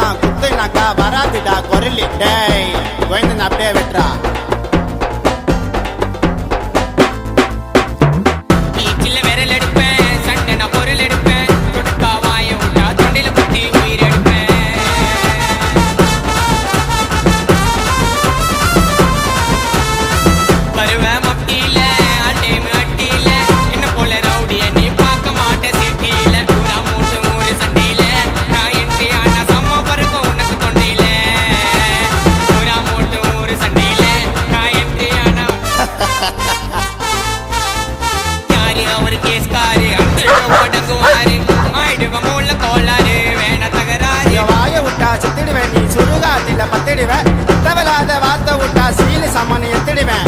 தான் குத்துனாக்கா வராதுடா குரலி. டேய் கோயந்து அப்படியே வெட்டுறா. செத்துடுவேன் நீ சுடுகாட்டில பத்திடுவேன். தவறாத வார்த்தை விட்டா சீல சமன் எத்திடுவேன்.